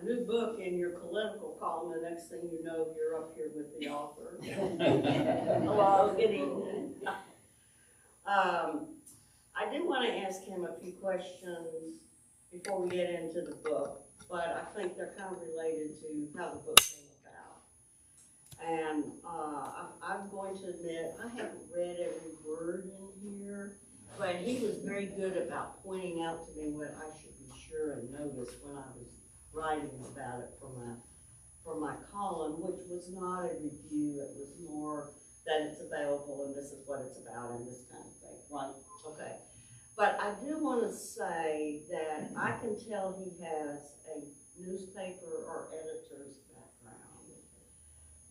new book in your political column, the next thing you know, you're up here with the author. Hello, good evening. I do want to ask him a few questions before we get into the book, but I think they're kind of related to how the book came about. And I'm going to admit, I haven't read every word in here, but he was very good about pointing out to me what I should be sure and notice when I was writing about it for my column, which was not a review. It was more that it's available and this is what it's about and this kind of thing. Right? Okay. But I do want to say that I can tell he has a newspaper or editor's background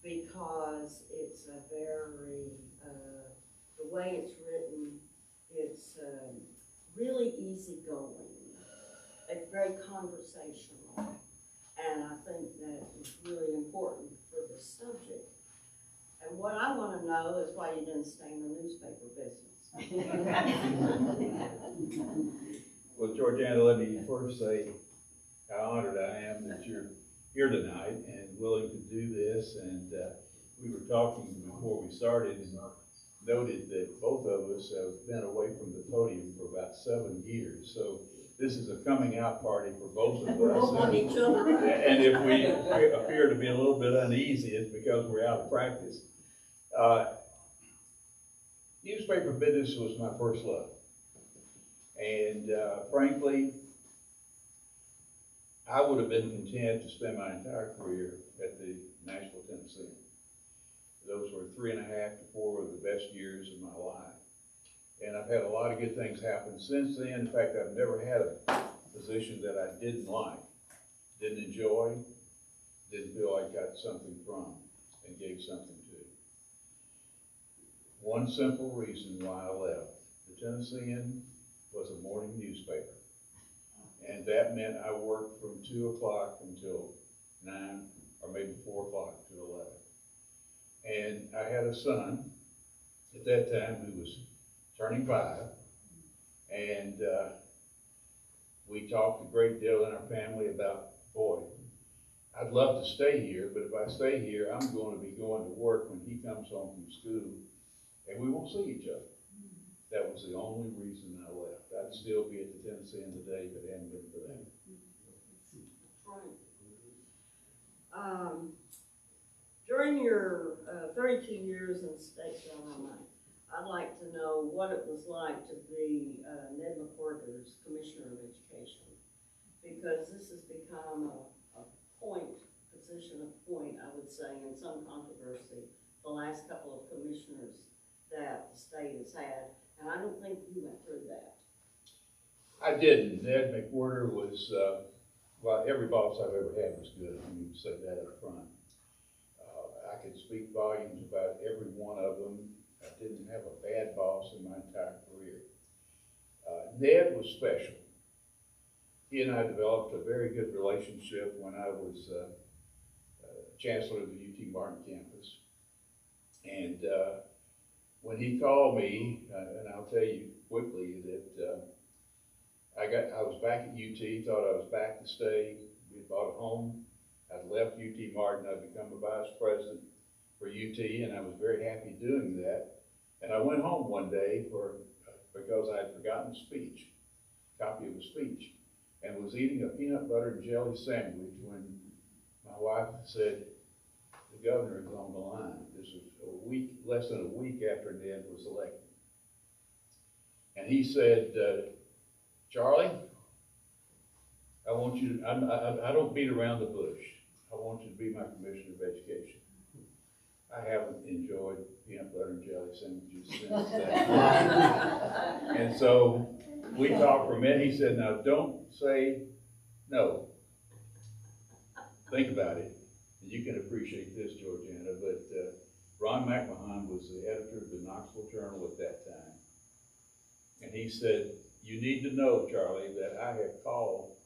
because it's a very, the way it's written, it's really easygoing. It's very conversational. And I think that is really important for the subject. And what I want to know is why you didn't stay in the newspaper business. Well, Georgiana, let me first say how honored I am that you're here tonight and willing to do this. And we were talking before we started and noted that both of us have been away from the podium for about 7 years. So this is a coming out party for both of us. We're both on each other. And if we appear to be a little bit uneasy, it's because we're out of practice. Newspaper business was my first love. And frankly, I would have been content to spend my entire career at the Nashville Tennessean. Those were 3.5 to 4 of the best years of my life. And I've had a lot of good things happen since then. In fact, I've never had a position that I didn't like, didn't enjoy, didn't feel I got something from, and gave something to. One simple reason why I left. The Tennessean was a morning newspaper. And that meant I worked from 2 o'clock until 9 or maybe 4 o'clock to 11. And I had a son at that time who was turning 5. And we talked a great deal in our family about, boy, I'd love to stay here, but if I stay here, I'm going to be going to work when he comes home from school, and we won't see each other. That was the only reason I left. I'd still be at the Tennessean today if it hadn't been for that. Right. During your 32 years in state government, I'd like to know what it was like to be Ned McWhorter's Commissioner of Education, because this has become a position of point, I would say, in some controversy, the last couple of commissioners that the state has had, and I don't think you went through that. I didn't. Ned McWhorter was, well, every boss I've ever had was good. I mean, to say that up front. I could speak volumes about every one of them. I didn't have a bad boss in my entire career. Ned was special. He and I developed a very good relationship when I was chancellor of the UT Martin campus. And when he called me, and I'll tell you quickly that I was back at UT, thought I was back to stay. We had bought a home. I'd left UT Martin. I'd become a vice president for UT, and I was very happy doing that. And I went home one day because I had forgotten a speech, copy of a speech, and was eating a peanut butter and jelly sandwich when my wife said, the governor is on the line. This was less than a week after Ned was elected. And he said, Charlie, I want you to, I don't beat around the bush. I want you to be my Commissioner of Education. I haven't enjoyed peanut butter and jelly sandwiches since that. And so we talked for a minute. He said, now don't say no. Think about it. And you can appreciate this, Georgiana, but Ron McMahon was the editor of the Knoxville Journal at that time. And he said, you need to know, Charlie, that I have called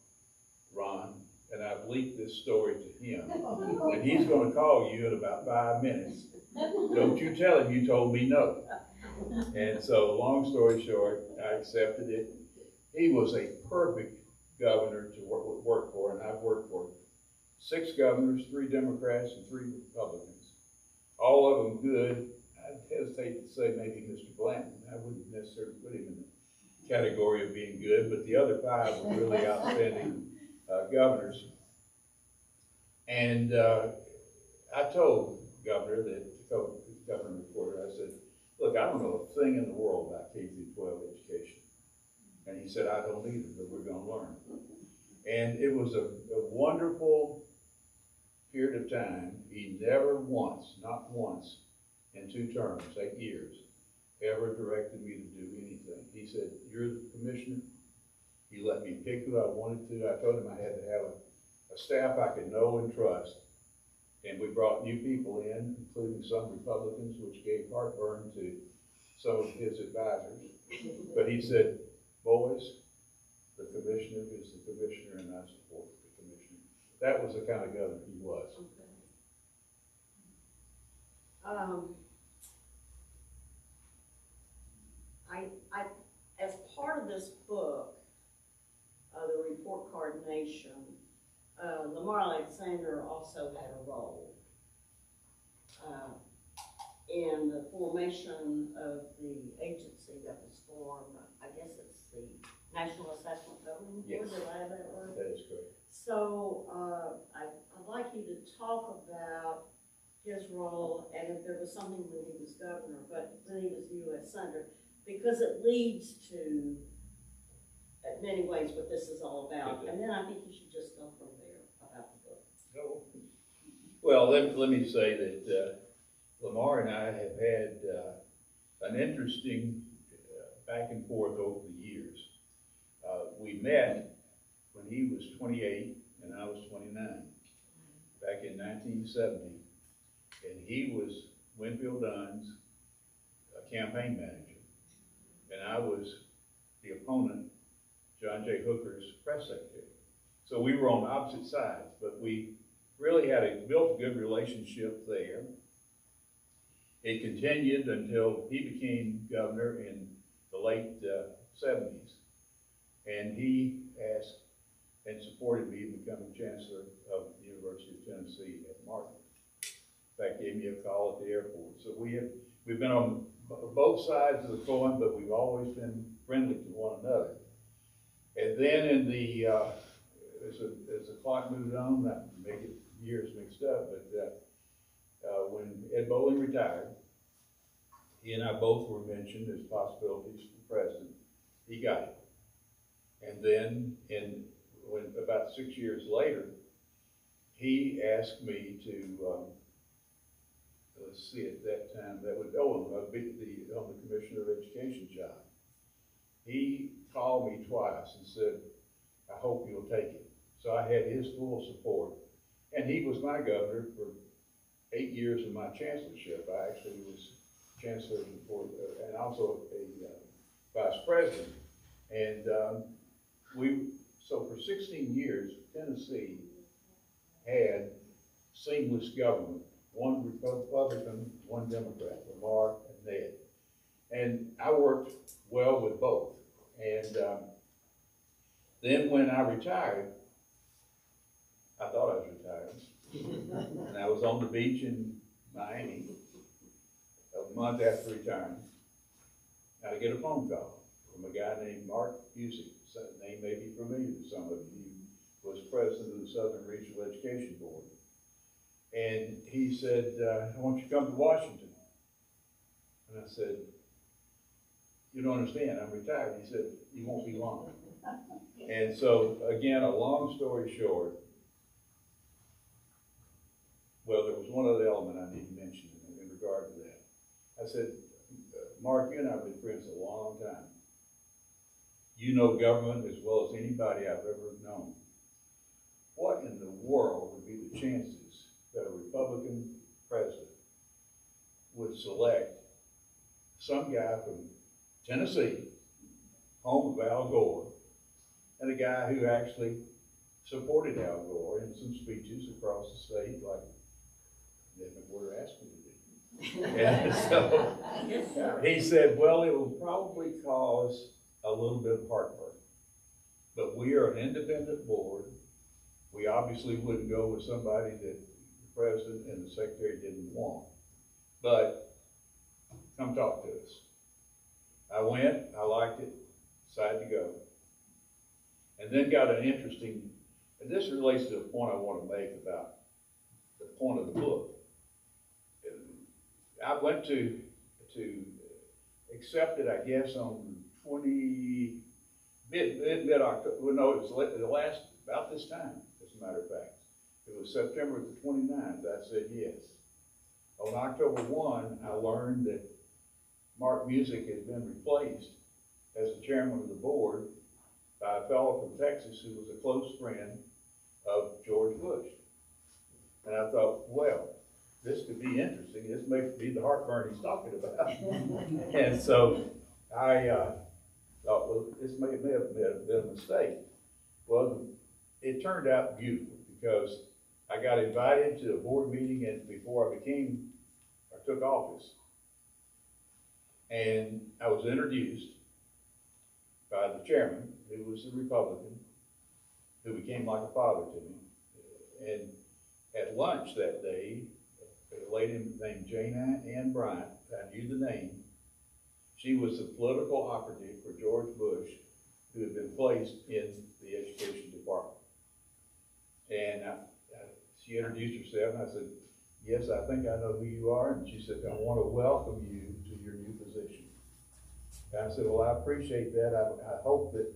Ron and I've leaked this story to him. And he's going to call you in about 5 minutes. Don't you tell him you told me no. And so, long story short, I accepted it. He was a perfect governor to work for, and I've worked for 6 governors, 3 Democrats and 3 Republicans. All of them good. I'd hesitate to say maybe Mr. Blanton. I wouldn't necessarily put him in the category of being good, but the other 5 were really outstanding governors. And I told Governor Porter, I said, look, I don't know a thing in the world about K-12 education. And he said, I don't either, but we're going to learn. And it was a wonderful period of time. He never once, not once, in 2 terms, 8 years, ever directed me to do anything. He said, you're the commissioner. He let me pick who I wanted to. I told him I had to have a staff I could know and trust. And we brought new people in, including some Republicans, which gave heartburn to some of his advisors. But he said, boys, the commissioner is the commissioner, and I support the commissioner. That was the kind of governor he was. I, as part of this book, the Report Card Nation, Lamar Alexander also had a role in the formation of the agency that was formed. I guess it's the National Assessment Governing Board. Yes. Did I have that right? That is correct. So I'd like you to talk about his role and if there was something when he was governor, but when he was U.S. Senator, because it leads to, in many ways, what this is all about. And then I think you should just go from there about the book. No. Well, let me say that Lamar and I have had an interesting back and forth over the years. We met when he was 28 and I was 29, back in 1970, and he was Winfield Dunn's campaign manager, and I was the opponent, John J. Hooker's press secretary. So we were on opposite sides, but we really built a good relationship there. It continued until he became governor in the late 70s. And he asked and supported me in becoming chancellor of the University of Tennessee at Martin. In fact, gave me a call at the airport. So we've been on both sides of the coin, but we've always been friendly to one another. And then in the, as the clock moved on, not to make it years mixed up, but when Ed Bowling retired, he and I both were mentioned as possibilities for president. He got it. And then when about 6 years later, he asked me to, let's see, at that time, that would go on the Commissioner of Education job. He called me twice and said, I hope you'll take it. So I had his full support. And he was my governor for 8 years of my chancellorship. I actually was chancellor and also a vice president. And so for 16 years, Tennessee had seamless government, one Republican, one Democrat, Lamar and Ned. And I worked well with both. And then when I retired, I thought I was retired. And I was on the beach in Miami a month after retiring. I get a phone call from a guy named Mark Busey. The name may be familiar to some of you. He was president of the Southern Regional Education Board. And he said, I want you to come to Washington. And I said, you don't understand, I'm retired. He said, you won't be long. And so, again, a long story short, well, there was one other element I need to mention in regard to that. I said, Mark, you and I have been friends a long time. You know government as well as anybody I've ever known. What in the world would be the chances that a Republican president would select some guy from Tennessee, home of Al Gore, and a guy who actually supported Al Gore in some speeches across the state, like Ned McWhorter asked me to do. And so he said, well, it will probably cause a little bit of heartburn, but we are an independent board, We obviously wouldn't go with somebody that the president and the secretary didn't want. But come talk to us. I went, I liked it, decided to go. And then got an interesting, and this relates to the point I want to make about the point of the book. I went to accept it, I guess, on mid-October, well, no, it was the last, about this time, as a matter of fact. It was September the 29th, I said yes. On October 1, I learned that Mark Music had been replaced as the chairman of the board by a fellow from Texas who was a close friend of George Bush. And I thought, well, this could be interesting. This may be the heartburn he's talking about. And so I thought, well, this may have been a mistake. Well, it turned out beautiful because I got invited to a board meeting and before I took office. And I was introduced by the chairman, who was a Republican, who became like a father to me. And at lunch that day, a lady named Jane Ann Bryant, I knew the name. She was the political operative for George Bush, who had been placed in the education department. And she introduced herself, and I said, yes, I think I know who you are. And she said, I want to welcome you to your new position. And I said, well, I appreciate that. I hope that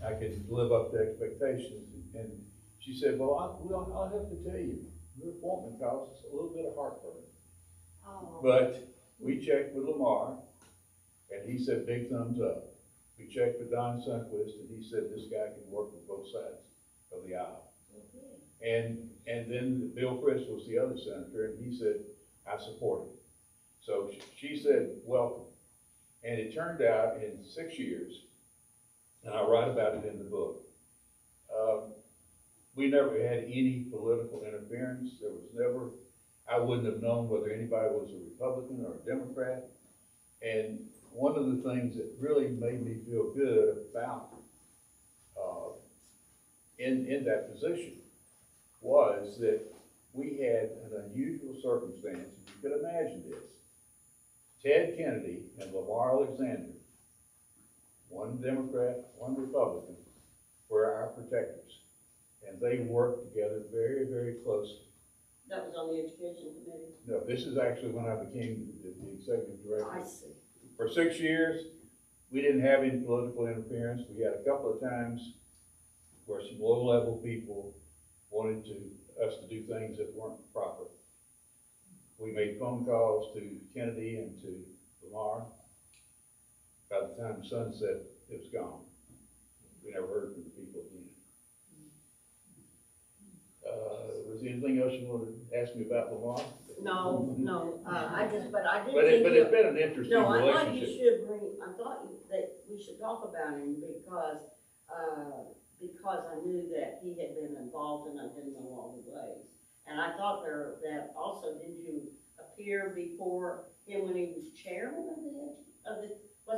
I can live up to expectations. And she said, well, I'll have to tell you, your appointment caused us a little bit of heartburn. Oh. But we checked with Lamar, and he said, big thumbs up. We checked with Don Sundquist, and he said, this guy can work with both sides of the aisle. Okay. And then Bill Frist was the other senator, and he said, I support him. So she said, welcome. And it turned out in 6 years, and I write about it in the book, we never had any political interference. There was never, I wouldn't have known whether anybody was a Republican or a Democrat. And one of the things that really made me feel good about in that position was that we had an unusual circumstance. If you could imagine this, Ted Kennedy and Lamar Alexander, one Democrat, one Republican, were our protectors. And they worked together very, very closely. That was on the education committee? No, this is actually when I became the executive director. I see. For 6 years, we didn't have any political interference. We had a couple of times where some low-level people wanted us to do things that weren't proper. We made phone calls to Kennedy and to Lamar. By the time the sun set, it was gone. We never heard from the people again. Was there anything else you wanted to ask me about Lamar? No, I didn't But think it's been an interesting no, I thought relationship. you should that we should talk about him because I knew that he had been involved and I didn't know all the ways. And I thought that also, did you appear before him when he was chairman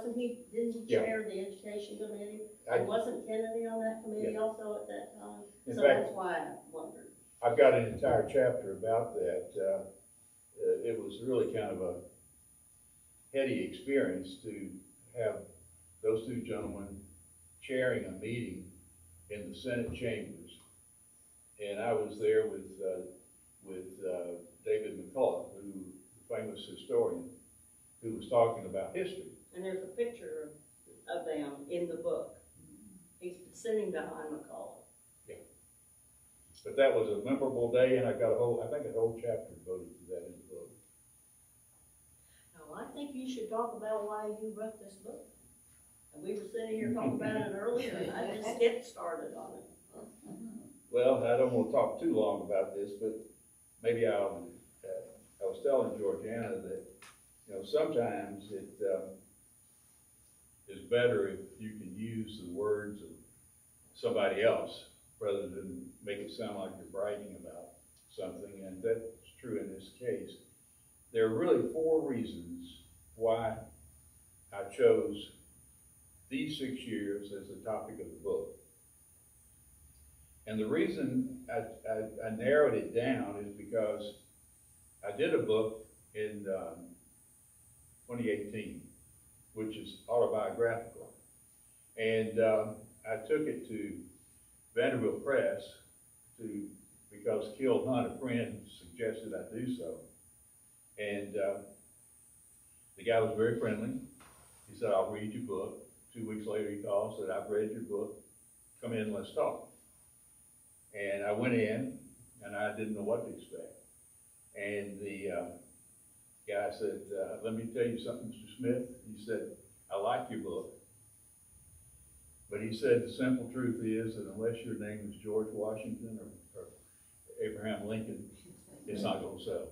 didn't he Yeah. chair the education committee? I- And wasn't Kennedy on that committee also at that time? In So fact, that's why I wondered. I've got an entire chapter about that. It was really kind of a heady experience to have those two gentlemen chairing a meeting in the Senate chambers. And I was there with David McCullough, the famous historian, who was talking about history. And there's a picture of them in the book. He's sitting behind McCullough. But that was a memorable day, and I got a whole chapter devoted to that in the book. Now, I think you should talk about why you wrote this book. And we were sitting here talking about it earlier, and I just get started on it. Well, I don't want to talk too long about this, but maybe I was telling Georgiana that, sometimes it is better if you can use the words of somebody else rather than make it sound like you're bragging about something, and that's true in this case. There are really 4 reasons why I chose these 6 years as the topic of the book. And the reason I narrowed it down is because I did a book in 2018, which is autobiographical. And I took it to Vanderbilt Press because Kill Hunt, a friend, suggested I do so. And the guy was very friendly. He said, I'll read your book. 2 weeks later he called, said, I've read your book. Come in, let's talk. And I went in, and I didn't know what to expect. And the guy said, let me tell you something, Mr. Smith. He said, I like your book. But he said, the simple truth is that unless your name is George Washington or Abraham Lincoln, it's not going to sell.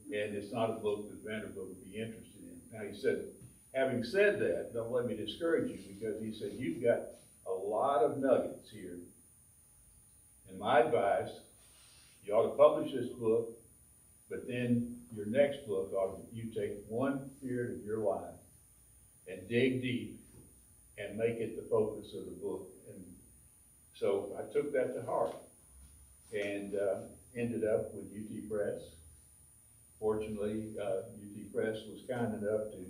And it's not a book that Vanderbilt would be interested in. Now, he said, having said that, don't let me discourage you, because he said, you've got a lot of nuggets here. And my advice, you ought to publish this book, but then your next book, you take one period of your life and dig deep and make it the focus of the book. And so I took that to heart and ended up with UT Press. Fortunately, UT Press was kind enough to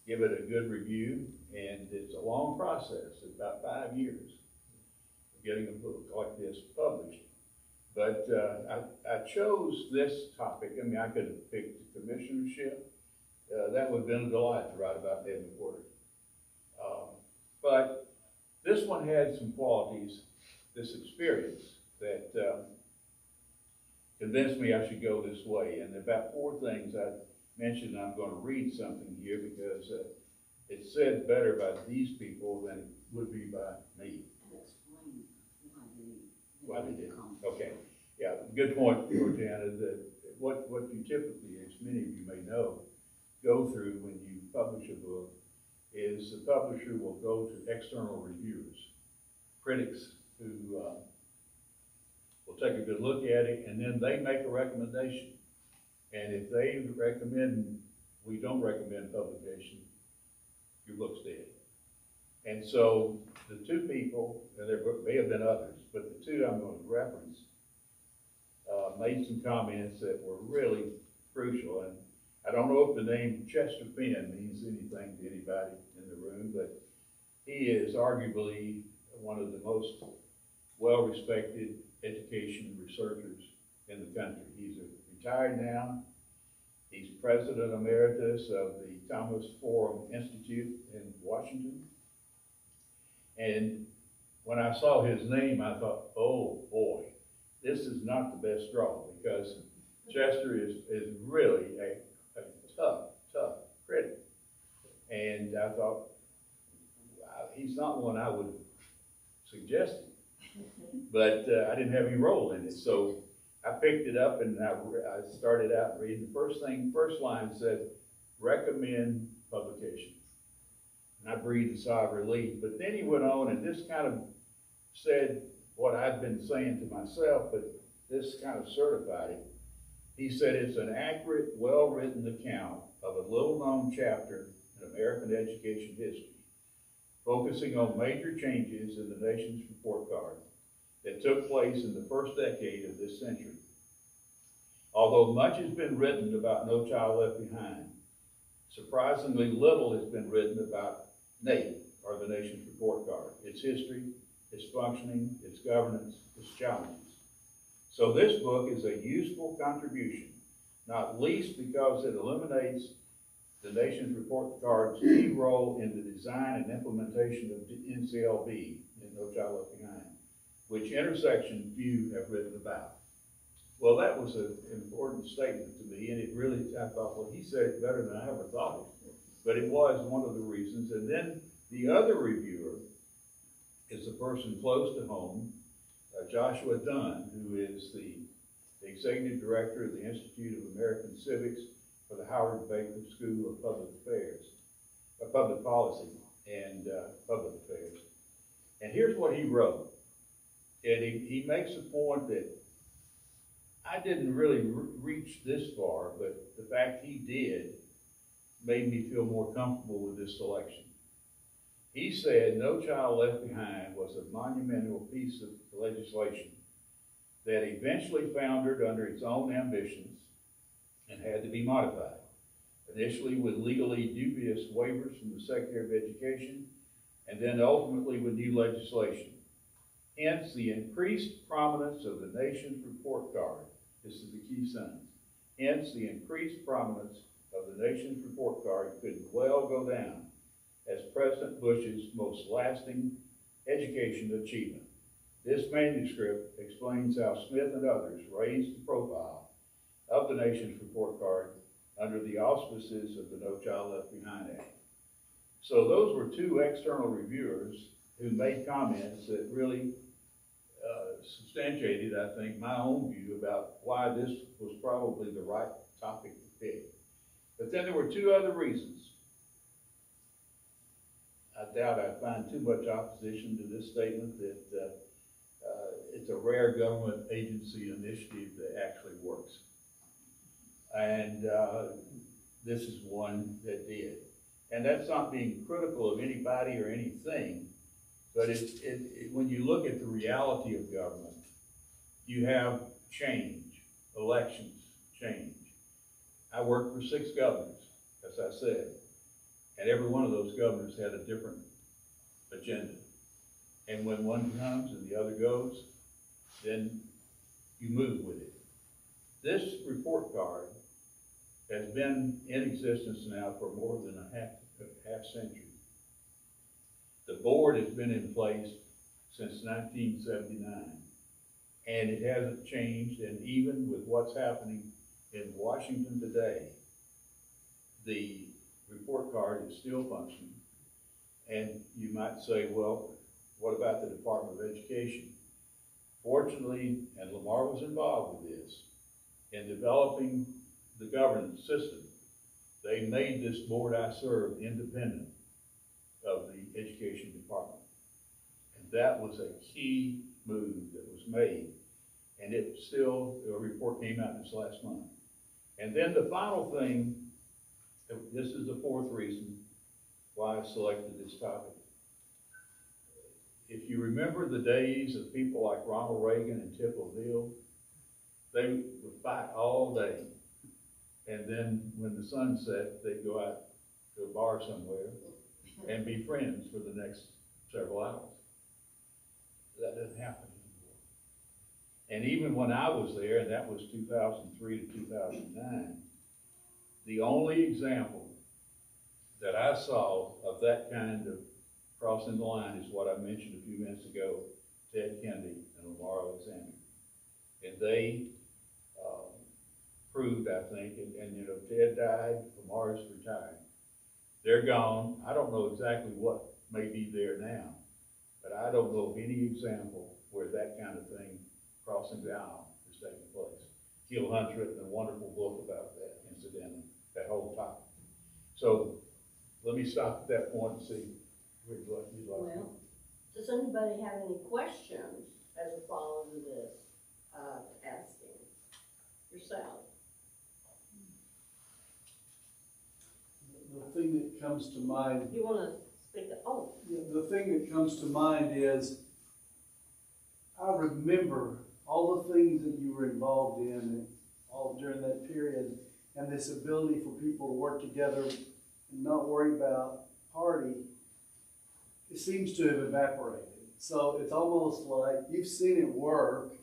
give it a good review, and it's a long process, it's about 5 years of getting a book like this published. But I chose this topic. I mean, I could have picked the commissionership. That would have been a delight to write about Ned McWhorter. But this one had some qualities, this experience, that convinced me I should go this way. And about 4 things I mentioned. I'm going to read something here because it's said better by these people than it would be by me. Why they did. Okay. Yeah, good point, Georgiana. That what you typically, as many of you may know, go through when you publish a book is the publisher will go to external reviewers, critics who will take a good look at it, and then they make a recommendation. And if they recommend, we don't recommend publication, your book's dead. And so the 2 people, and there may have been others, but the 2 I'm going to reference made some comments that were really crucial. And I don't know if the name Chester Finn means anything to anybody in the room, but he is arguably one of the most well-respected education researchers in the country. He's retired now. He's president emeritus of the Thomas Forum Institute in Washington. And when I saw his name, I thought, oh boy, this is not the best draw, because Chester is really a tough critic. And I thought, wow, he's not one I would have suggested, but I didn't have any role in it. So I picked it up and I started out reading. The first line said, recommend publication. And I breathed a sigh of relief, but then he went on, and this kind of said what I'd been saying to myself, but this kind of certified it. He said, it's an accurate, well-written account of a little-known chapter in American education history, focusing on major changes in the nation's report card that took place in the first decade of this century. Although much has been written about No Child Left Behind, surprisingly little has been written about NAEP, or the nation's report card, its history, its functioning, its governance, its challenges. So this book is a useful contribution, not least because it illuminates the nation's report card's key role in the design and implementation of NCLB, No Child Left Behind, which intersection few have written about. Well, that was an important statement to me, and it really, I thought, well, he said it better than I ever thought it. But it was one of the reasons. And then the other reviewer is the person close to home, Joshua Dunn, who is the executive director of the Institute of American Civics for the Howard Baker School of Public Policy and Public Affairs. And here's what he wrote. And he makes a point that I didn't really reach this far, but the fact he did made me feel more comfortable with this selection. He said No Child Left Behind was a monumental piece of legislation that eventually foundered under its own ambitions and had to be modified, initially with legally dubious waivers from the Secretary of Education, and then ultimately with new legislation. Hence, the increased prominence of the nation's report card. This is the key sentence. Hence, the increased prominence of the nation's report card could well go down as President Bush's most lasting education achievement. This manuscript explains how Smith and others raised the profile of the nation's report card under the auspices of the No Child Left Behind Act. So those were two external reviewers who made comments that really substantiated, I think, my own view about why this was probably the right topic to pick. But then there were two other reasons. I doubt I'd find too much opposition to this statement that it's a rare government agency initiative that actually works. And this is one that did. And that's not being critical of anybody or anything, but when you look at the reality of government, you have change, elections change. I worked for 6 governors, as I said, and every one of those governors had a different agenda. And when one comes and the other goes, then you move with it. This report card has been in existence now for more than a half century. The board has been in place since 1979, and it hasn't changed, and even with what's happening in Washington today, the report card is still functioning. And you might say, well, what about the Department of Education? Fortunately, and Lamar was involved with this, in developing the governance system, they made this board I serve independent of the Education Department. And that was a key move that was made. And it still, a report came out this last month. And then the final thing, this is the 4th reason why I selected this topic. If you remember the days of people like Ronald Reagan and Tip O'Neill, they would fight all day. And then when the sun set, they'd go out to a bar somewhere and be friends for the next several hours. That doesn't happen anymore. And even when I was there, and that was 2003 to 2009, the only example that I saw of that kind of crossing the line is what I mentioned a few minutes ago, Ted Kennedy and Lamar Alexander. And they proved, I think, and you know, Ted died, Lamar's retired. They're gone. I don't know exactly what may be there now, but I don't know of any example where that kind of thing, crossing the aisle, is taking place. Gil Hunt's written a wonderful book about that, incidentally, that whole topic. So let me stop at that point and see what you'd like. Well, does anybody have any questions as a follow to this, asking yourself? The thing that comes to mind, You want to speak up? Oh, the thing that comes to mind is, I remember all the things that you were involved in all during that period, and this ability for people to work together and not worry about party, it seems to have evaporated. So it's almost like you've seen it work,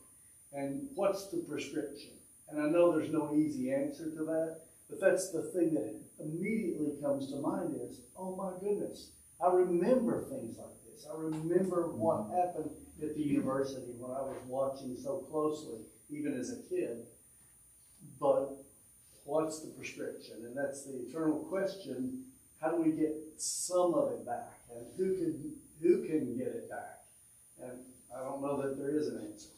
and what's the prescription? And I know there's no easy answer to that, but that's the thing that immediately comes to mind is, oh my goodness, I remember things like this. I remember what happened at the university when I was watching so closely, even as a kid. But what's the prescription? And that's the eternal question. How do we get some of it back? And who can get it back? And I don't know that there is an answer.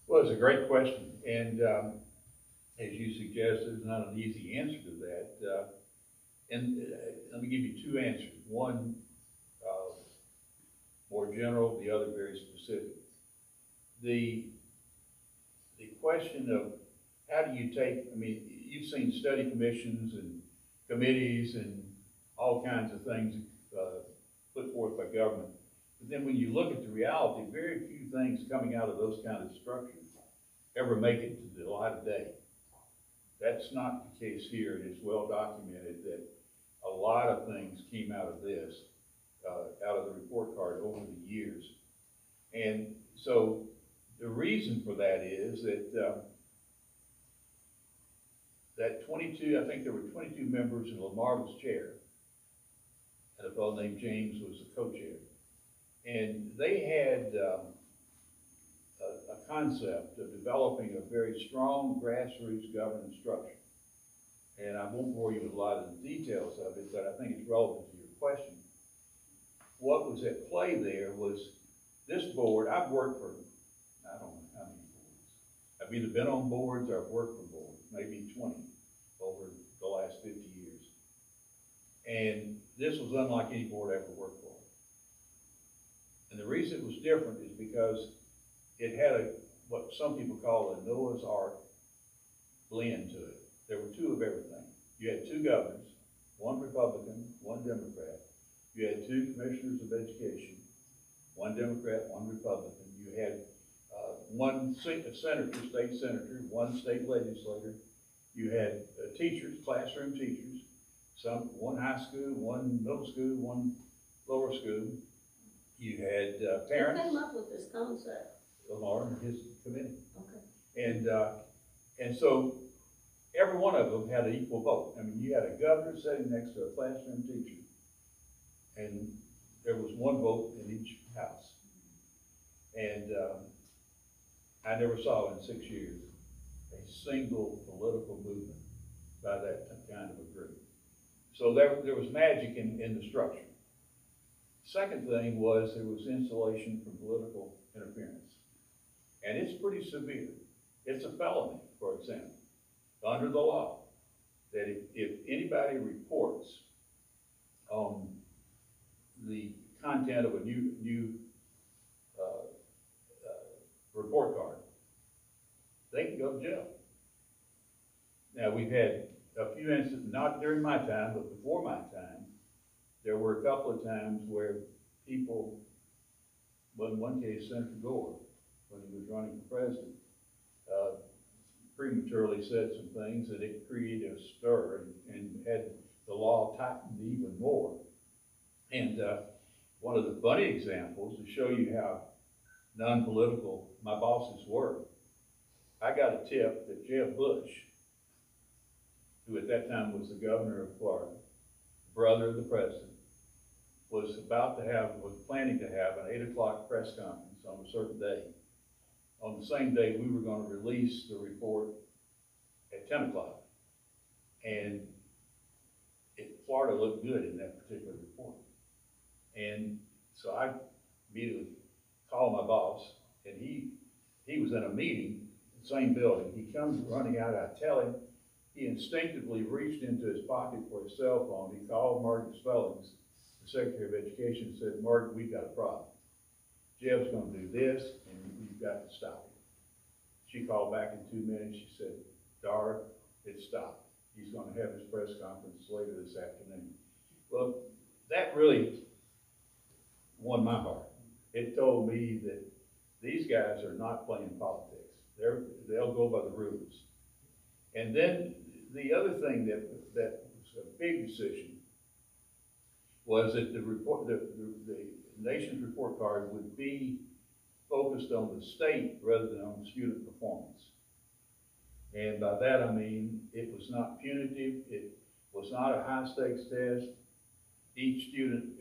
Well, it's a great question. And as you suggest, there's not an easy answer to that. Let me give you 2 answers. One, more general, the other very specific. The question of how do you take, I mean, you've seen study commissions and committees and all kinds of things put forth by government. But then when you look at the reality, very few things coming out of those kind of structures ever make it to the light of day. That's not the case here. It is well documented that a lot of things came out of this, out of the report card over the years. And so the reason for that is that that 22, I think there were 22 members, and Lamar was chair, and a fellow named James was the co-chair. And they had a concept of developing a very strong grassroots governance structure. And I won't bore you with a lot of the details of it, but I think it's relevant to your question. What was at play there was this board. I've worked for, I don't know how many boards. I've either been on boards or I've worked for boards, maybe 20 over the last 50 years. And this was unlike any board I ever worked for. And the reason it was different is because it had what some people call a Noah's Ark blend to it. There were two of everything. You had two governors, one Republican, one Democrat. You had two commissioners of education, one Democrat, one Republican. You had one senator, state senator, one state legislator. You had teachers, classroom teachers, one high school, one middle school, one lower school. You had parents. Who came up with this concept? Lamar and his committee. Okay. And so every one of them had an equal vote. I mean, you had a governor sitting next to a classroom teacher, and there was one vote in each house. And I never saw in 6 years a single political movement by that kind of a group. So there was magic in the structure. Second thing was there was insulation from political interference. And it's pretty severe. It's a felony, for example, under the law, that if anybody reports on the content of a new report card, they can go to jail. Now, we've had a few instances, not during my time, but before my time, there were a couple of times where people, well, in one case, Senator Gore, when he was running for president, prematurely said some things that it created a stir and had the law tightened even more. And one of the funny examples to show you how non-political my bosses were, I got a tip that Jeb Bush, who at that time was the governor of Florida, brother of the president, was planning to have an 8 o'clock press conference on a certain day. On the same day, we were going to release the report at 10 o'clock. And Florida looked good in that particular report. And so I immediately called my boss, and he was in a meeting, same building. He comes running out, I tell him, he instinctively reached into his pocket for his cell phone. He called Margaret Spellings, the Secretary of Education, and said, "Margaret, we've got a problem. Jeb's going to do this, and we've got to stop it." She called back in 2 minutes. She said, "Dara, it's stopped. He's going to have his press conference later this afternoon." Well, that really won my heart. It told me that these guys are not playing politics. They'll go by the rules. And then the other thing that was a big decision was that the nation's report card would be focused on the state rather than on student performance. And by that I mean it was not punitive, it was not a high stakes test. Each student,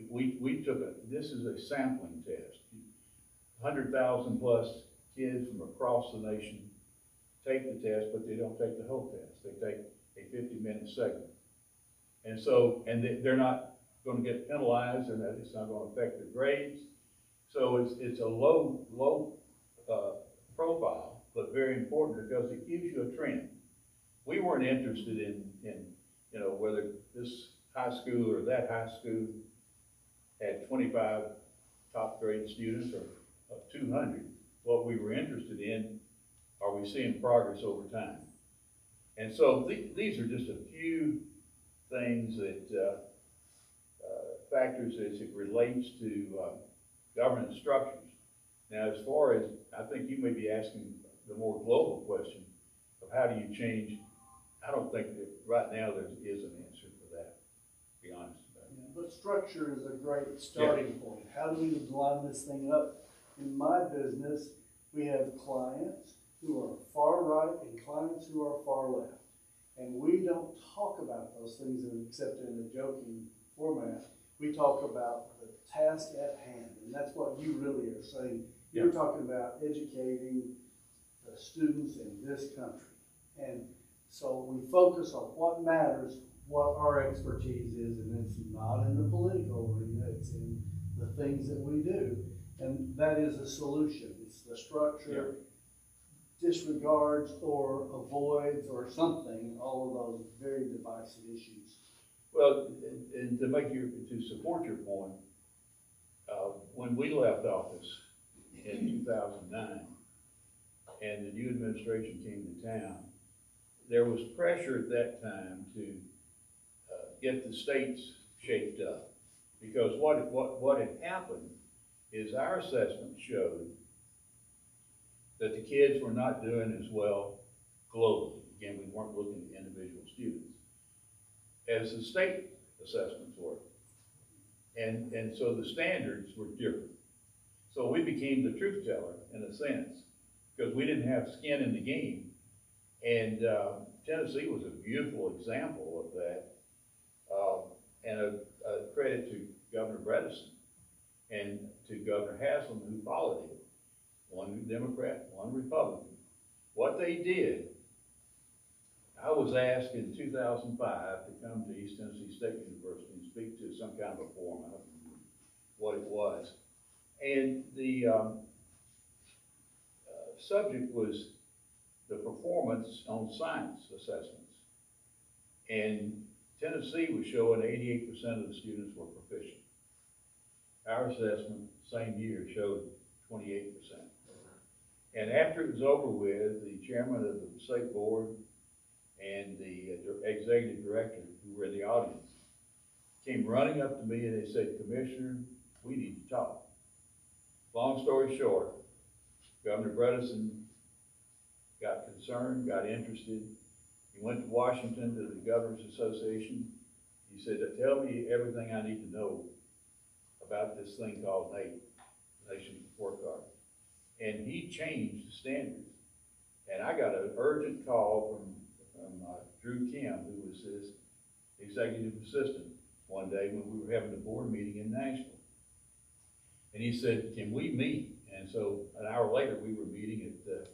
this is a sampling test. 100,000 plus kids from across the nation take the test, but they don't take the whole test. They take a 50-minute segment. And so, they're not going to get penalized, and that it's not going to affect their grades. So it's a low profile, but very important because it gives you a trend. We weren't interested in whether this high school or that high school had 25 top grade students or 200. What we were interested in, are we seeing progress over time? And so these are just a few things that factors as it relates to, governance structures. Now, as far as, I think you may be asking the more global question of how do you change, I don't think that right now there is an answer for that, to be honest about it. Yeah, but structure is a great starting point. How do we line this thing up? In my business, we have clients who are far right and clients who are far left. And we don't talk about those things except in a joking format. We talk about the task at hand, and that's what you really are saying. You're talking about educating the students in this country. And so we focus on what matters, what our expertise is, and it's not in the political arena, it's in the things that we do. And that is a solution. It's the structure, disregards or avoids or something, all of those very divisive issues. Well, and to support your point, when we left office in 2009, and the new administration came to town, there was pressure at that time to get the states shaped up. Because what had happened is our assessment showed that the kids were not doing as well globally. Again, we weren't looking at individual students as the state assessments were. And so the standards were different. So we became the truth teller in a sense, because we didn't have skin in the game. And Tennessee was a beautiful example of that. And a credit to Governor Bredesen and to Governor Haslam, who followed him. One Democrat, one Republican. What they did, I was asked in 2005 to come to East Tennessee State University and speak to some kind of a forum. I don't remember what it was. And the subject was the performance on science assessments. And Tennessee was showing 88% of the students were proficient. Our assessment, same year, showed 28%. And after it was over with, the chairman of the state board and the executive director, who were in the audience, came running up to me and they said, "Commissioner, we need to talk." Long story short, Governor Bredesen got concerned, got interested. He went to Washington to the Governors Association. He said, "Tell me everything I need to know about this thing called NAEP, Nation Report Card." And he changed the standards. And I got an urgent call from Drew Kim, who was his executive assistant, one day when we were having a board meeting in Nashville. And he said, "Can we meet?" And so an hour later, we were meeting at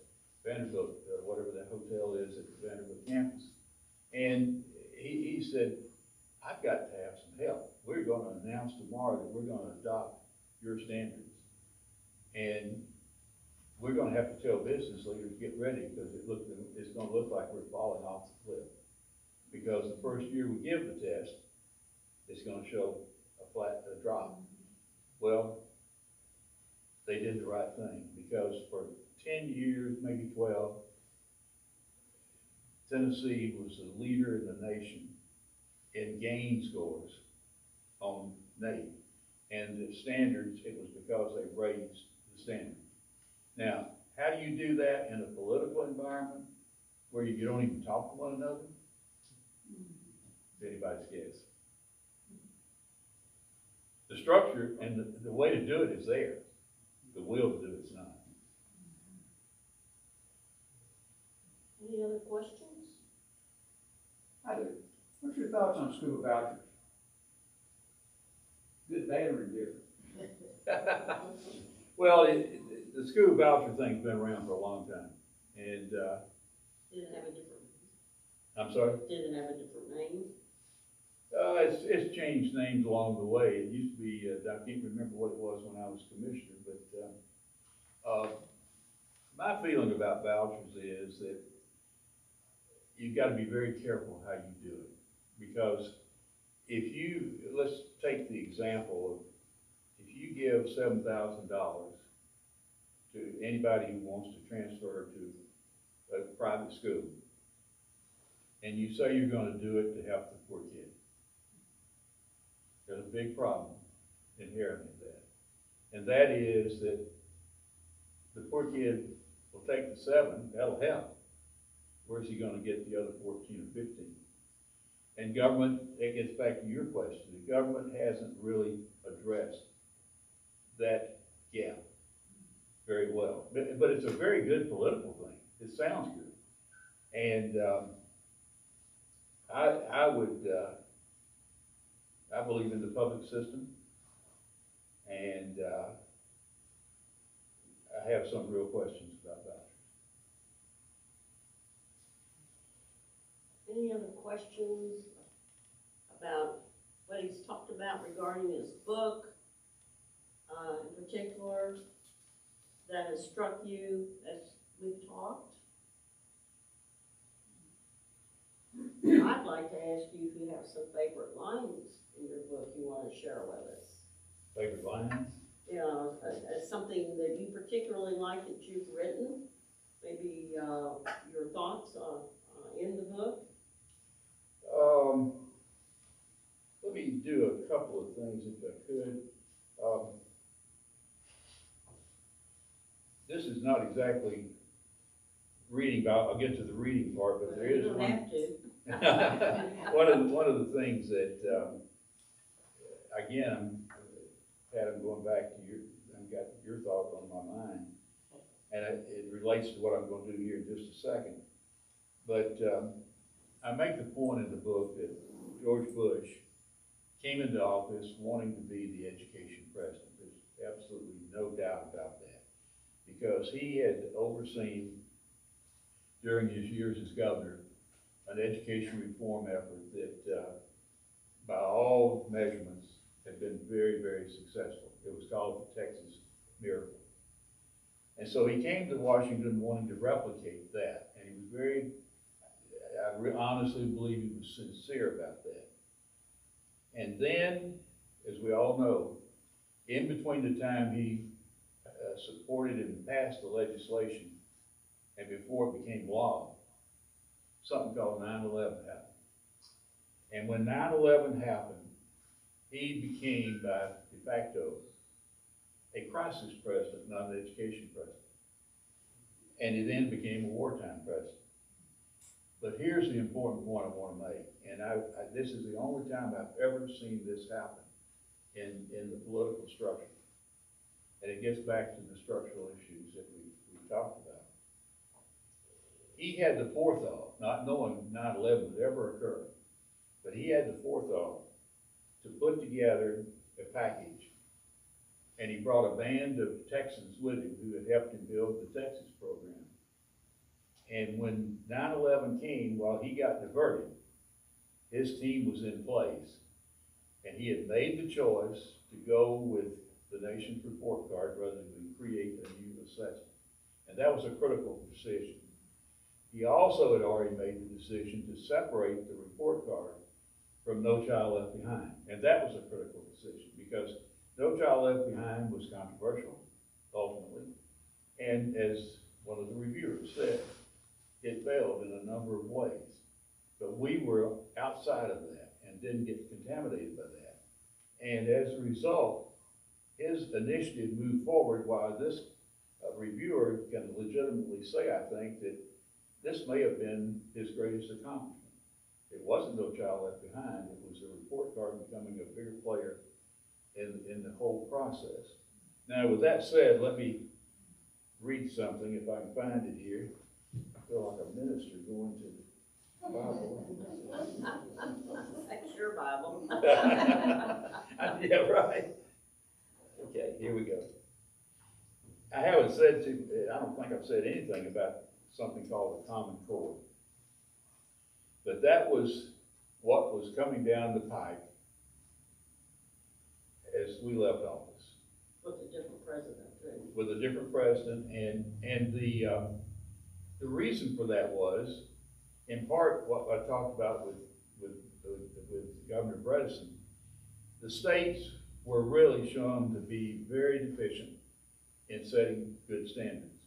Vanderbilt, whatever that hotel is at the Vanderbilt campus. And he said, "I've got to have some help. We're going to announce tomorrow that we're going to adopt your standards. And we're going to have to tell business leaders, get ready, because it's going to look like we're falling off the cliff. Because the first year we give the test, it's going to show a drop." Well, they did the right thing, because for 10 years, maybe 12, Tennessee was the leader in the nation in gain scores on NAEP. And the standards, it was because they raised the standard. Now, how do you do that in a political environment where you don't even talk to one another? It's anybody's guess. The structure and the way to do it is there. The will to do it's not. Any other questions? I do. What's your thoughts on school vouchers? Good, bad, or indifferent? Well, the school voucher thing's been around for a long time. And, Did it have a different, I'm sorry? did it have a different name? It's changed names along the way. It used to be, I can't remember what it was when I was commissioner, but my feeling about vouchers is that you've got to be very careful how you do it. Because let's take the example of, if you give $7,000 to anybody who wants to transfer to a private school, and you say you're going to do it to help the poor kid, there's a big problem inherent in that. And that is that the poor kid will take the 7, that'll help. Where's he gonna get the other 14 or 15? And government, it gets back to your question, the government hasn't really addressed that gap very well. But it's a very good political thing. It sounds good. And I believe in the public system, and I have some real questions about vouchers. Any other questions about what he's talked about regarding his book, in particular, that has struck you as we've talked? I'd like to ask you if you have some favorite lines in your book you want to share with us. Favorite lines? You know, as something that you particularly like that you've written, maybe your thoughts in the book. Let me do a couple of things if I could. This is not exactly reading about, I'll get to the reading part, but there is You don't one. have to. One of the things that, again, Pat, I'm going back to I've got your thoughts on my mind, and it relates to what I'm going to do here in just a second. But I make the point in the book that George Bush came into office wanting to be the education president. There's absolutely no doubt about that, because he had overseen during his years as governor an education reform effort that, by all measurements, had been very, very successful. It was called the Texas Miracle. And so he came to Washington wanting to replicate that, and he was very, I honestly believe he was sincere about that. And then, as we all know, in between the time he supported and passed the legislation and before it became law, something called 9/11 happened. And when 9/11 happened, he became, by de facto, a crisis president, not an education president. And he then became a wartime president. But here's the important point I want to make, and this is the only time I've ever seen this happen in the political structure. And it gets back to the structural issues that we talked about. He had the forethought, not knowing 9/11 would ever occur, but he had the forethought to put together a package. And he brought a band of Texans with him who had helped him build the Texas program. And when 9/11 came, while he got diverted, his team was in place. And he had made the choice to go with the nation's report card rather than create a new assessment. And that was a critical decision. He also had already made the decision to separate the report card from No Child Left Behind. And that was a critical decision because No Child Left Behind was controversial, ultimately. And as one of the reviewers said, it failed in a number of ways. But we were outside of that and didn't get contaminated by that. And as a result, his initiative moved forward, while this reviewer can legitimately say, I think, that this may have been his greatest accomplishment. It wasn't No Child Left Behind, it was the report card becoming a bigger player in the whole process. Now, with that said, let me read something, if I can find it here. I feel like a minister going to the Bible. That's your Bible. Yeah, right. Okay, here we go. I haven't said I don't think I've said anything about something called the Common Core. But that was what was coming down the pike as we left office. With a different president, too. With a different president, and the reason for that was, in part, what I talked about with Governor Bredesen. The states were really shown to be very deficient in setting good standards.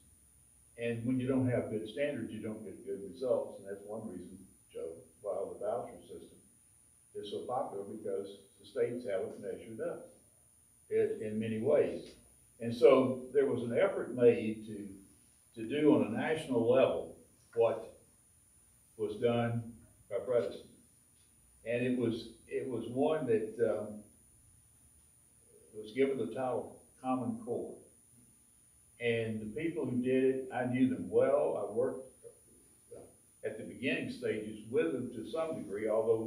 And when you don't have good standards, you don't get good results, and that's one reason, Joe, why the voucher system is so popular because the states haven't measured up in many ways. And so there was an effort made to do on a national level what was done by Bredesen. And it was one that was given the title Common Core. And the people who did it, I knew them well. I worked at the beginning stages with them to some degree, although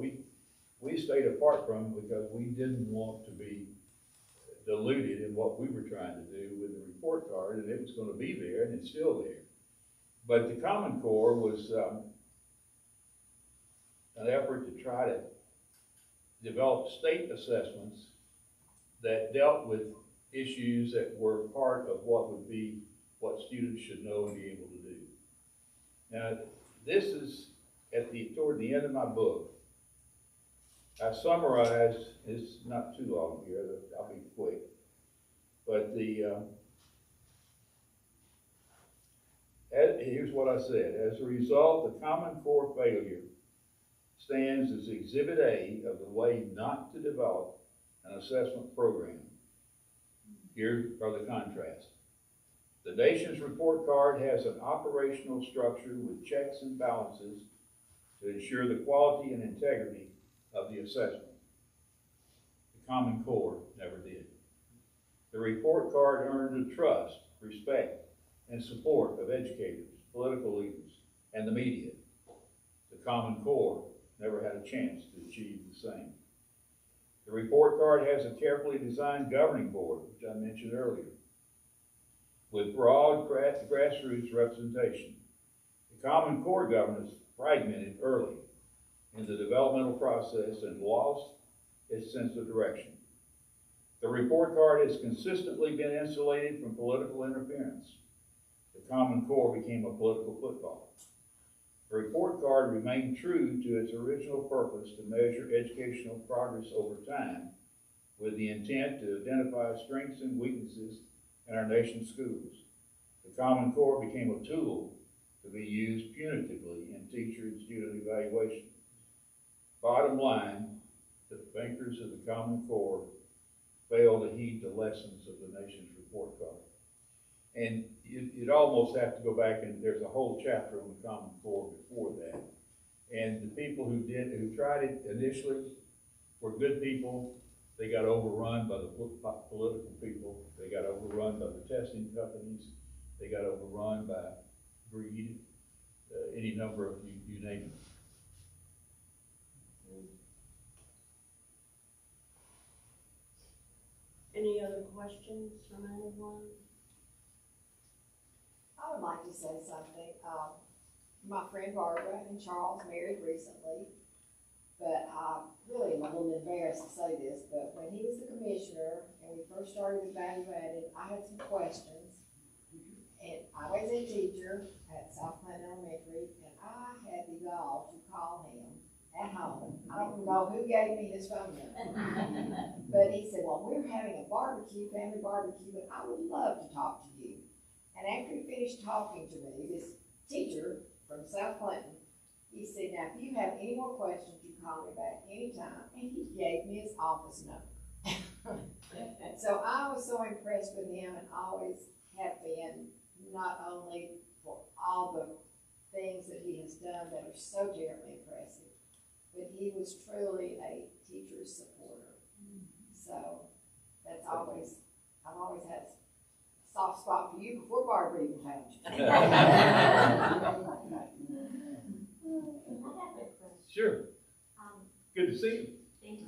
we stayed apart from them because we didn't want to be diluted in what we were trying to do with the report card, and it was going to be there, and it's still there. But the Common Core was an effort to try to develop state assessments that dealt with issues that were part of what students should know and be able to do. Now, this is toward the end of my book. I summarized, it's not too long here, I'll be quick. But here's what I said. As a result, the Common Core failure stands as Exhibit A of the way not to develop an assessment program. Here are the contrasts. The nation's report card has an operational structure with checks and balances to ensure the quality and integrity of the assessment. The Common Core never did. The report card earned the trust, respect, and support of educators, political leaders, and the media. The Common Core never had a chance to achieve the same. The report card has a carefully designed governing board, which I mentioned earlier, with broad grassroots representation. The Common Core governance fragmented early in the developmental process and lost its sense of direction. The report card has consistently been insulated from political interference. The Common Core became a political football. The report card remained true to its original purpose to measure educational progress over time with the intent to identify strengths and weaknesses in our nation's schools. The Common Core became a tool to be used punitively in teacher and student evaluation. Bottom line, the bankers of the Common Core failed to heed the lessons of the nation's report card. And you'd almost have to go back, and there's a whole chapter on the Common Core before that. And the people who tried it initially were good people. They got overrun by the political people. They got overrun by the testing companies. They got overrun by greed, any number of you name it. Any other questions from anyone? I would like to say something. My friend Barbara and Charles married recently, but I really am a little embarrassed to say this, but when he was the commissioner and we first started with value added, I had some questions. And I was a teacher at South Clinton Elementary, and I had the gall to call him at home. I don't know who gave me his phone number. But he said, well, we're having a barbecue, family barbecue, and I would love to talk to you. And after he finished talking to me, this teacher from South Clinton, he said, now, if you have any more questions, you call me back anytime. And he gave me his office number. And so I was so impressed with him and always have been, not only for all the things that he has done that are so terribly impressive, but he was truly a teacher's supporter. So that's always, I've always had a soft spot for you before Barbara even found you. I have a question. Sure. Good to see you. Thank you.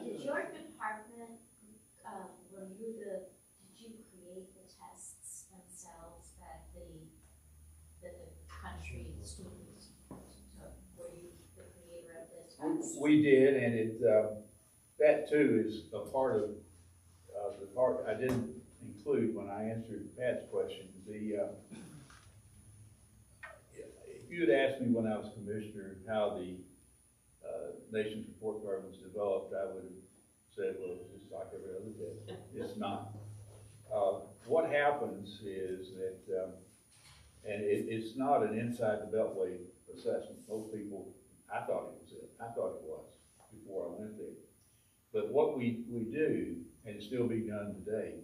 Did your department, did you create the tests themselves that the country students took? Were you the creator of the tests? We did, and that too is a part of the part I didn't include when I answered Pat's question. If you had asked me when I was commissioner how the nation's report card was developed, I would have said, well, it's just like every other test. It's not. What happens is that, and it's not an inside the beltway assessment. Most people I thought it was before I went there. But what we do, and it's still being done today,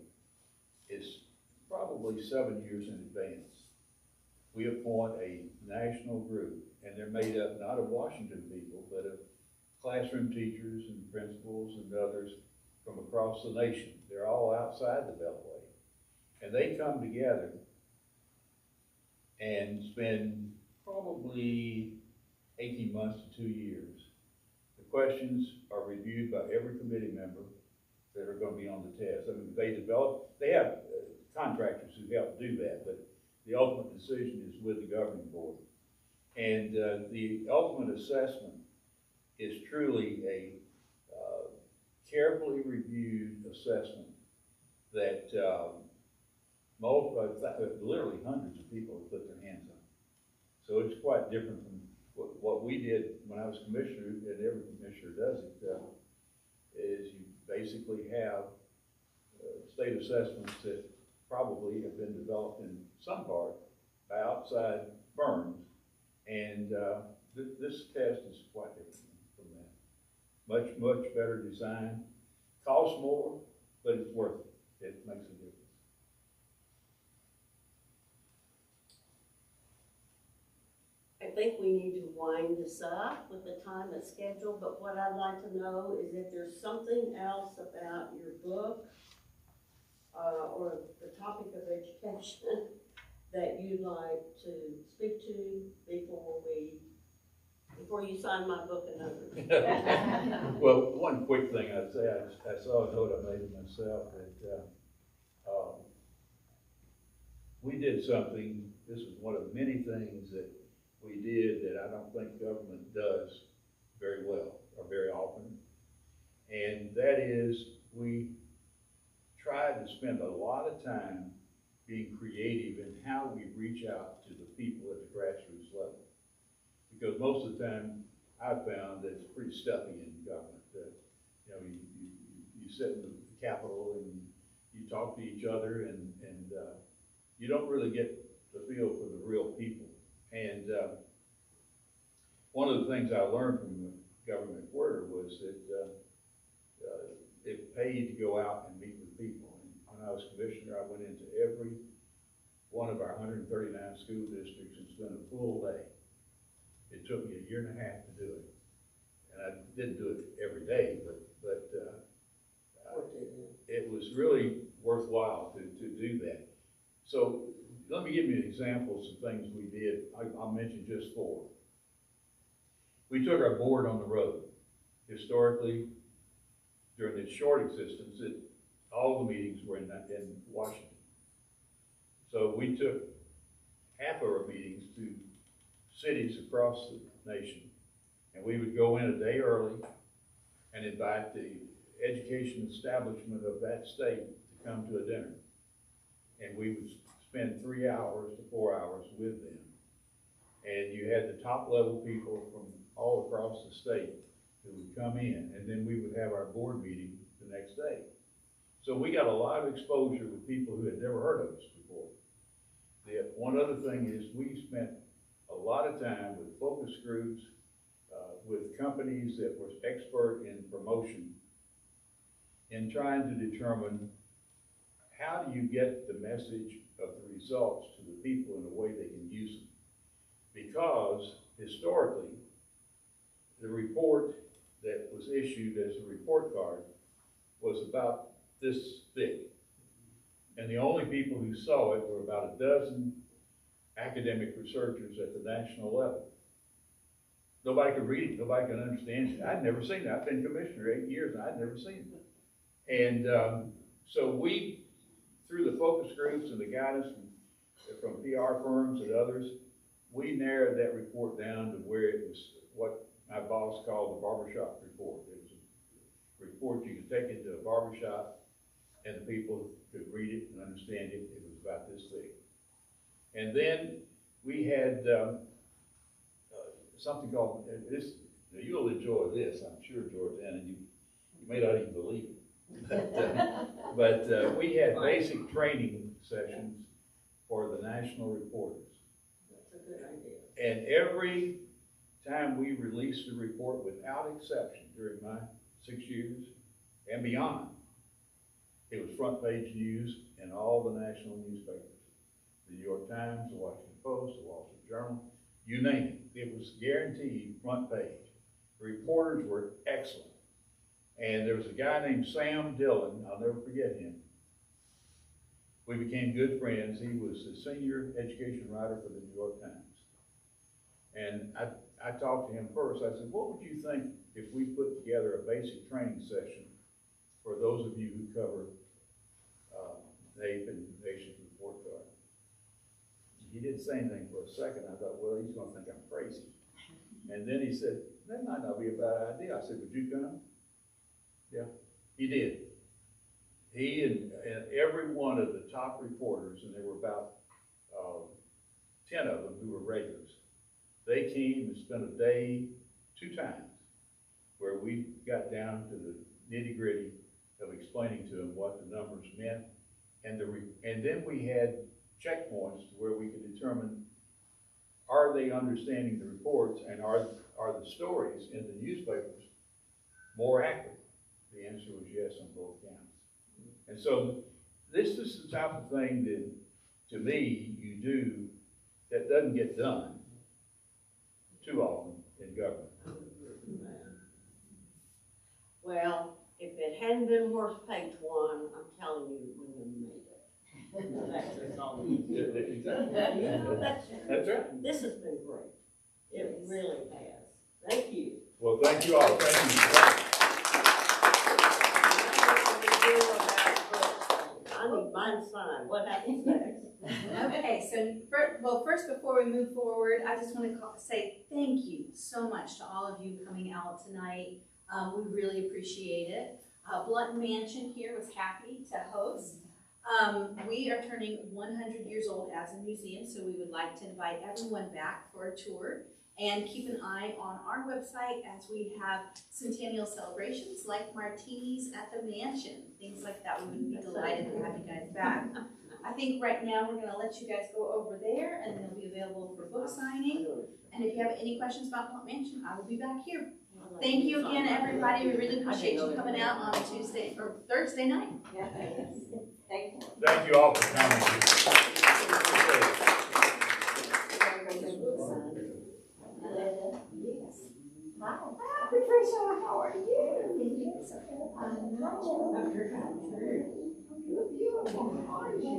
is probably 7 years in advance. We appoint a national group, and they're made up not of Washington people, but of classroom teachers and principals and others from across the nation. They're all outside the Beltway. And they come together and spend probably 18 months to 2 years. The questions are reviewed by every committee member that are going to be on the test. I mean, they have contractors who help do that, but the ultimate decision is with the governing board. And the ultimate assessment is truly a carefully reviewed assessment that literally hundreds of people have put their hands on. So it's quite different from what we did when I was commissioner, and every commissioner does it, is you basically have state assessments that probably have been developed in some part by outside firms, and this test is quite different from that. Much better design, costs more, but it's worth it. It makes a difference. I think we need to wind this up with the time that's scheduled, but what I'd like to know is if there's something else about your book or the topic of education that you'd like to speak to before you sign my book and others. Well, one quick thing I'd say, I saw a note I made of myself that we did something. This was one of many things that we did that I don't think government does very well or very often. And that is, we tried to spend a lot of time being creative in how we reach out to the people at the grassroots level. Because most of the time, I've found that it's pretty stuffy in government. You sit in the Capitol and you talk to each other, and you don't really get the feel for the real people. And one of the things I learned from the government quarter was that it paid to go out and meet with people. And when I was commissioner, I went into every one of our 139 school districts and spent a full day. It took me 1.5 years to do it. And I didn't do it every day, but it was really worthwhile to do that. So let me give you an example of some things we did. I'll mention just 4. We took our board on the road. Historically, during its short existence, all the meetings were in Washington. So we took half of our meetings to cities across the nation, and we would go in a day early and invite the education establishment of that state to come to a dinner. And we would spend 3 hours to 4 hours with them. And you had the top level people from all across the state who would come in, and then we would have our board meeting the next day. So we got a lot of exposure with people who had never heard of us before. One other thing is we spent a lot of time with focus groups, with companies that were expert in promotion, in trying to determine how do you get the message of the results to the people in a way they can use them. Because historically, the report that was issued as a report card was about this thick. And the only people who saw it were about a dozen academic researchers at the national level. Nobody could read it, nobody could understand it. I'd never seen it. I've been commissioner 8 years and I'd never seen it. And so we, through the focus groups and the guidance from PR firms and others, we narrowed that report down to where it was what my boss called the barbershop report. It was a report you could take into a barbershop and the people could read it and understand it. It was about this thick. And then we had something called, you'll enjoy this, I'm sure, Georgiana, you may not even believe it. But we had basic training sessions for the national reporters. That's a good idea. And every time we released the report without exception during my 6 years and beyond, it was front page news in all the national newspapers. The New York Times, the Washington Post, the Wall Street Journal, you name it. It was guaranteed front page. The reporters were excellent. And there was a guy named Sam Dillon, I'll never forget him. We became good friends. He was the senior education writer for the New York Times. And I talked to him first. I said, what would you think if we put together a basic training session for those of you who cover NAEP and Nation's Report Card? He didn't say anything for a second. I thought, well, he's gonna think I'm crazy. And then he said, that might not be a bad idea. I said, would you come? Yeah, he did. He and every one of the top reporters, and there were about 10 of them who were regulars, they came and spent a day 2 times where we got down to the nitty gritty of explaining to them what the numbers meant. And then we had checkpoints where we could determine, are they understanding the reports, and are the stories in the newspapers more accurate? The answer was yes on both counts. And so this is the type of thing that, to me, you do that doesn't get done too often in government. Well, if it hadn't been worth page 1, I'm telling you, we wouldn't have made it. That's just all. That's right. This has been great. It really has. Thank you. Well, thank you all. Thank you. I need mine signed. What happens next? Okay, so first, before we move forward, I just want to say thank you so much to all of you coming out tonight. We really appreciate it. Blunt Mansion here was happy to host. We are turning 100 years old as a museum, so we would like to invite everyone back for a tour. And keep an eye on our website as we have centennial celebrations like martinis at the mansion, things like that. We would be delighted to have you guys back. I think right now we're going to let you guys go over there, and they'll be available for book signing. And if you have any questions about Blunt Mansion, I will be back here. Thank you again, everybody. We really appreciate you coming out on Tuesday or Thursday night. Yeah, thank you. Thank you all for coming. Yes. Hi, Patricia, how are you? I'm beautiful. How are you?